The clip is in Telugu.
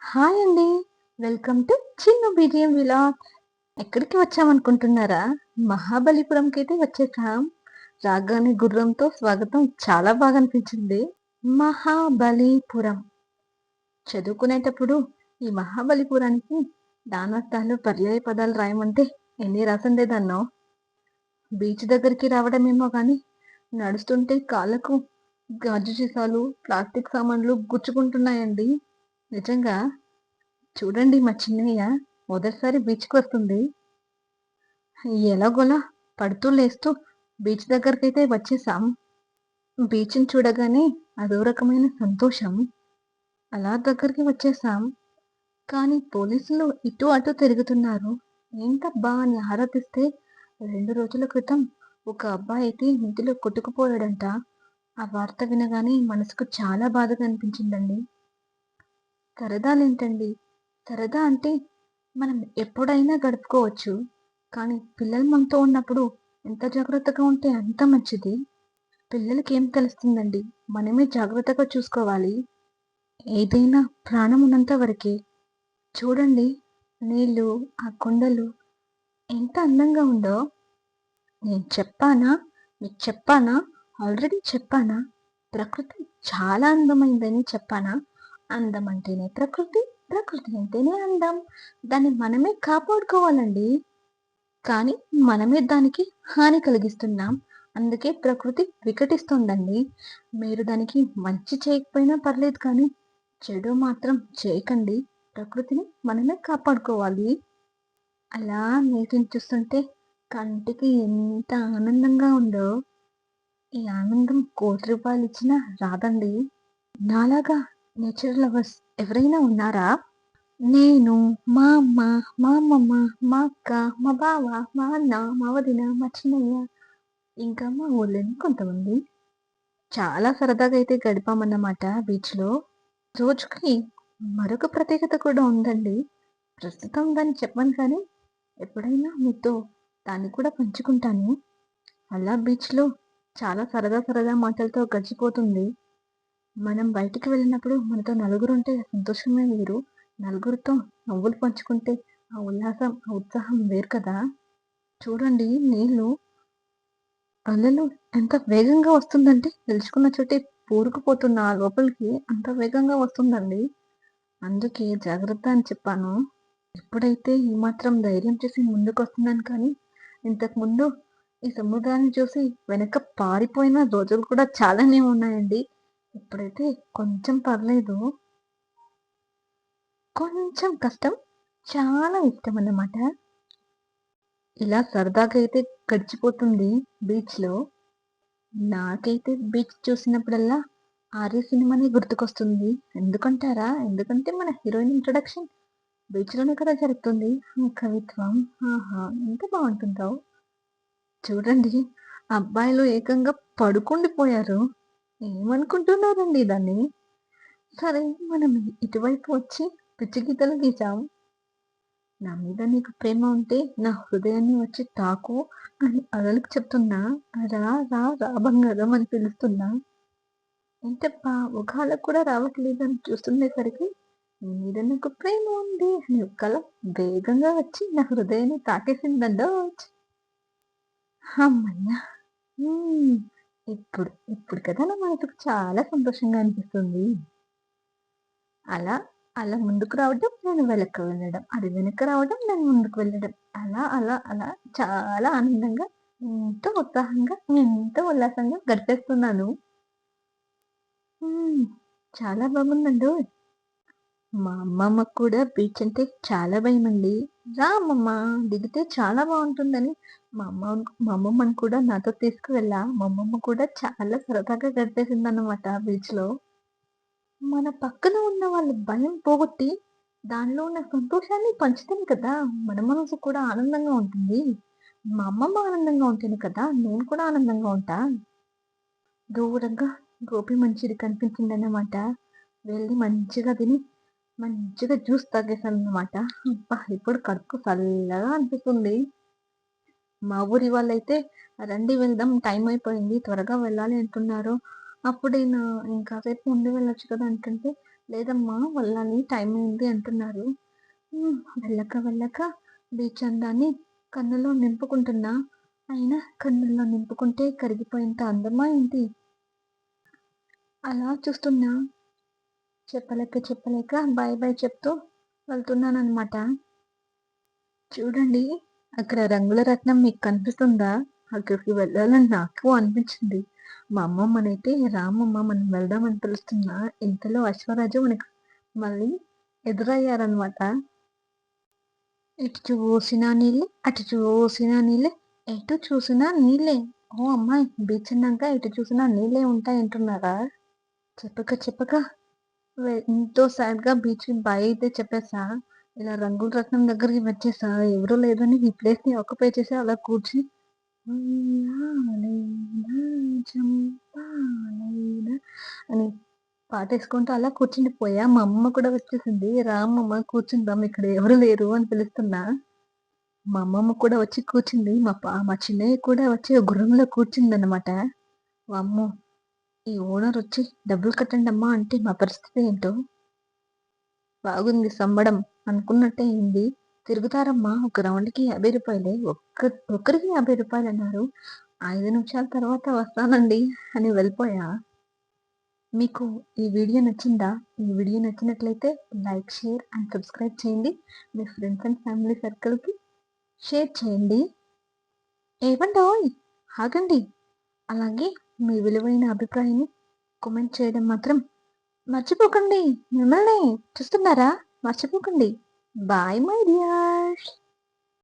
హాయ్ అండి. Welcome to Chinnu BGM vlogs. ఎక్కడికి వచ్చామనుకుంటున్నారా? మహాబలిపురంకైతే వచ్చేసాం. రాగానే గుర్రంతో స్వాగతం చాలా బాగా అనిపించింది. మహాబలిపురం. చదువుకునేటప్పుడు ఈ మహాబలిపురానికి దానర్థాలు పర్యాయ పదాలు రాయమంటే ఎన్ని రాసుండేదాన్నో. బీచ్ దగ్గరికి రావడమేమో గాని నడుస్తుంటే కాళ్ళకు గాజు సీసాలు, ప్లాస్టిక్ సామాన్లు గుచ్చుకుంటున్నాయండి. నిజంగా చూడండి మా చిన్నయ్య మొదటిసారి బీచ్‌కి వస్తుంది. ఎలాగోలా పడుతూ లేస్తూ బీచ్ దగ్గరకైతే వచ్చేసాం. బీచ్‌ని చూడగానే అదో రకమైన సంతోషం. అలా దగ్గరికి వచ్చేసాం. కానీ పోలీసులు ఇటు అటు తిరుగుతున్నారు. ఏంటబ్బా అని ఆరా తీస్తే 2 రోజుల క్రితం ఒక అబ్బాయయితే నదిలో కొట్టుకుపోయాడంట. ఆ వార్త వినగానే మనసుకు చాలా బాధగా అనిపించిందండి. సరదాలేంటండి? సరదా అంటే మనం ఎప్పుడైనా గడుపుకోవచ్చు. కానీ పిల్లలు మనతో ఉన్నప్పుడు ఎంత జాగ్రత్తగా ఉంటే అంత మంచిది. పిల్లలకేం తెలుస్తుందండి? మనమే జాగ్రత్తగా చూసుకోవాలి. ఏదైనా ప్రాణం ఉన్నంత వరకే. చూడండి నీళ్ళు, ఆ కొండలు ఎంత అందంగా ఉందో. నేను చెప్పానా? మీకు చెప్పానా? ఆల్రెడీ చెప్పానా? ప్రకృతి చాలా అందమైందని చెప్పానా? అందం అంటేనే ప్రకృతి, ప్రకృతి అంటేనే అందం. దాన్ని మనమే కాపాడుకోవాలండి. కానీ మనమే దానికి హాని కలిగిస్తున్నాం. అందుకే ప్రకృతి వికటిస్తుందండి. మీరు దానికి మంచి చేయకపోయినా పర్లేదు కానీ, చెడు మాత్రం చేయకండి. ప్రకృతిని మనమే కాపాడుకోవాలి. అలా నీటిని చూస్తుంటే కంటికి ఎంత ఆనందంగా ఉందో. ఈ ఆనందం ₹1,00,00,000 ఇచ్చినా రాదండి. నాలాగా నేచర్ లవర్స్ ఎవరైనా ఉన్నారా? నేను, మా అమ్మ, మా అమ్మమ్మ, మా అక్క, మా బావ, మా అన్న, మా వదిన, మా చిన్నయ్య, ఇంకా మా ఊర్లోని కొంతమంది. చాలా సరదాగా అయితే గడిపామన్నమాట బీచ్‌లో. రోజుకి మరొక ప్రత్యేకత కూడా ఉందండి. ప్రస్తుతం దాన్ని చెప్పను కానీ, ఎప్పుడైనా మీతో దాన్ని కూడా పంచుకుంటాను. అలా బీచ్‌లో చాలా సరదా సరదా మాటలతో గడిచిపోతుంది. మనం బయటికి వెళ్ళినప్పుడు మనతో నలుగురుంటే సంతోషమే వేరు. నలుగురితో నవ్వులు పంచుకుంటే ఆ ఉల్లాసం, ఆ ఉత్సాహం వేరు కదా! చూడండి నీళ్ళు, అలలు ఎంత వేగంగా వస్తుందంటే నిలుచుకున్న చోటే కూరుకుపోతున్నా లోపలికి అంత వేగంగా వస్తుందండి. అందుకే జాగ్రత్త అని చెప్పాను. ఇప్పుడైతే ఈ మాత్రం ధైర్యం చేసి ముందుకొస్తున్నాను కానీ, ఇంతకుముందు ఈ సముద్రాన్ని చూసి వెనక పారిపోయిన రోజులు కూడా చాలానే ఉన్నాయండి. ఇప్పుడైతే కొంచెం పర్లేదు. కొంచెం కష్టం. చాలా ఇష్టమన్నమాట. ఇలా సరదాగా అయితే గడిచిపోతుంది బీచ్‌లో. నాకైతే బీచ్ చూసినప్పుడల్లా 'ఆర్య' సినిమానే గుర్తుకొస్తుంది. ఎందుకంటారా? ఎందుకంటే మన హీరోయిన్ ఇంట్రొడక్షన్ బీచ్‌లోనే కదా జరుగుతుంది. ఆ కవిత్వం ఆహా! ఎంత బావుంటుందో. చూడండి అబ్బాయిలు ఏకంగా పడుకుండిపోయారు. ఏమనుకుంటున్నారండి దాన్ని? సరే మనం ఇటువైపు వచ్చి పిచ్చి గీతలు గీసాం. నా మీద నీకు ప్రేమ ఉంటే నా హృదయాన్ని వచ్చి తాకు అని అలలకు చెప్తున్నా. రా రా రా బంగారం అని పిలుస్తున్నా. ఏంటబ్బా ఒకాళ్ళకు కూడా రావట్లేదని చూస్తుండేసరికి నీ మీద నాకు ప్రేమ ఉంది అని ఒక కల వేగంగా వచ్చి నా హృదయాన్ని తాకేసిందండోచ్. హమ్మయ్య! హ్మ్. ఇప్పుడు కదా నా మనసుకు చాలా సంతోషంగా అనిపిస్తుంది. అలా, అలా ముందుకు రావడం, నేను వెనక్కి వెళ్ళడం. అది వెనక్కి రావడం, నేను ముందుకు వెళ్ళడం. అలా చాలా ఆనందంగా, ఎంతో ఉత్సాహంగా, ఎంతో ఉల్లాసంగా గడిపేస్తున్నాను. హ్మ్. చాలా బాగుందండోయ్! మా అమ్మమ్మకు కూడా బీచ్ అంటే చాలా భయమండి. "రా అమ్మమ్మ దిగితే చాలా బావుంటుందని" మా అమ్మమ్మని కూడా నాతో తీసుకువెళ్ళా. మా అమ్మమ్మ కూడా చాలా సరదాగా గడిపేసిందన్నమాట బీచ్‌లో. మన పక్కన ఉన్న వాళ్ళ భయం పోగొట్టి, దానిలో ఉన్న సంతోషాన్ని పంచితేనే కదా మన మనసు కూడా ఆనందంగా ఉంటుంది. మా అమ్మమ్మ ఆనందంగా ఉంటేనే కదా నేను కూడా ఆనందంగా ఉంటా. దూరంగా గోబీ మంచూరి కనిపించిందన్నమాట. వెళ్ళి మంచిగా తిని, మంచిగా జ్యూస్ తాగేసానన్నమాట. అబ్బా! ఇప్పుడు కడుపు చల్లగా అనిపిస్తుంది. మా ఊరి వాళ్ళైతే రండి వెళ్దాం టైం అయిపోయింది. త్వరగా వెళ్ళాలి అంటున్నారు. అప్పుడేనా ఇంకాసేపు ఉండి వెళ్ళొచ్చు కదా అంటుంటే, లేదమ్మా వెళ్ళాలి టైం అయింది అంటున్నారు. వెళ్ళక బీచ్ అందాన్ని కన్నులో నింపుకుంటున్నా. అయినా కన్నుల్లో నింపుకుంటే కరిగిపోయేంత అందమా ఏంటి? అలా చూస్తున్నా. చెప్పలేక బాయ్ బాయ్ చెప్తూ వెళ్తున్నాననమాట. చూడండి, అక్కడ రంగుల రత్నం మీకు కనిపిస్తుందా? అక్కడికి వెళ్ళాలని నాకు అనిపించింది. మా అమ్మమ్మనైతే రామమ్మ మనం వెళ్దామని పిలుస్తున్నా. ఇంతలో అశ్వరాజు మనకు మళ్ళీ ఎదురయ్యారనమాట. ఇటు చూసినా నీళ్ళే, అటు చూసినా నీళ్ళే, ఎటు చూసినా నీళ్ళే. ఓ అమ్మాయి, బీచ్ అన్నాక ఎటు చూసినా నీళ్ళే ఉంటాయంటున్నారా? చెప్పక ఎంతో సాడ్‌గా బీచ్‌కి బాయ్ అయితే చెప్పేసా. ఇలా రంగుల రత్నం దగ్గరికి వచ్చేసా. ఎవరు లేదని ఈ ప్లేస్‌ని ఆక్యుపై చేసి అలా కూర్చొని ఉయ్యాలైనా జంపాలైనా అని పాటేసుకుంటూ అలా కూర్చుండిపోయా. మా అమ్మ కూడా వచ్చేసింది. "రా అమ్మమ్మ కూర్చుందాం, ఇక్కడ ఎవరు లేరు" అని పిలుస్తున్నా. మా అమ్మమ్మ కూడా వచ్చి కూర్చుంది. మా చిన్నయ్య కూడా వచ్చి ఒక గుర్రంలో కూర్చుందనమాట. వామ్మో! ఈ ఓనర్ వచ్చి "డబ్బులు కట్టండమ్మా" అంటే మా పరిస్థితి ఏంటో. బాగుంది సంబడం అనుకున్నట్టే అయింది. తిరుగుతారమ్మా ఒక రౌండ్‌కి రూ. 50 ఒక్కరికి రూ. 50 అన్నారు. 5 నిమిషాల తర్వాత వస్తానండి అని వెళ్ళిపోయా. మీకు ఈ వీడియో నచ్చిందా? ఈ వీడియో నచ్చినట్లయితే లైక్, షేర్ అండ్ సబ్స్క్రైబ్ చేయండి. మీ ఫ్రెండ్స్ అండ్ ఫ్యామిలీ సర్కిల్‌కి షేర్ చేయండి. ఏవండోయ్! ఆగండి. అలాగే మీ విలువైన అభిప్రాయాన్ని కామెంట్ చేయడం మాత్రం మర్చిపోకండి. మిమ్మల్నే చూస్తున్నారా? మర్చిపోకండి. Bye my dear.